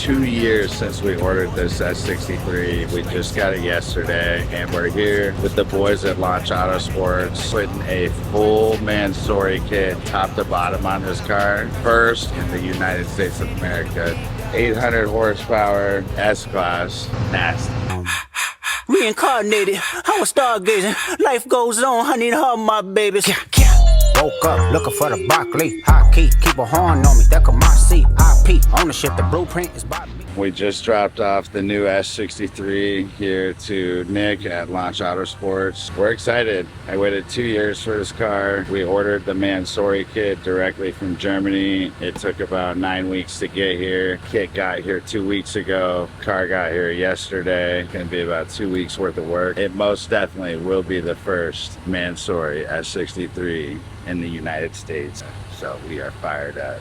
2 years since we ordered this S63. We just got it yesterday, and we're here with the boys at Launch Autosports, putting a full Mansory kit, top to bottom, on this car. First in the United States of America. 800 horsepower, S-Class, nasty. Reincarnated, I was stargazing. Life goes on, I need all my babies. Woke up looking for the broccoli. High key, keep a horn on me. That could my seat. IP ownership, the blueprint is by me. We just dropped off the new S63 here to Nick at Launch Autosports. We're excited. I waited 2 years for this car. We ordered the Mansory kit directly from Germany. It took about 9 weeks to get here. Kit got here 2 weeks ago. Car got here yesterday. Gonna be about 2 weeks worth of work. It most definitely will be the first Mansory S63 in the United States. So we are fired up.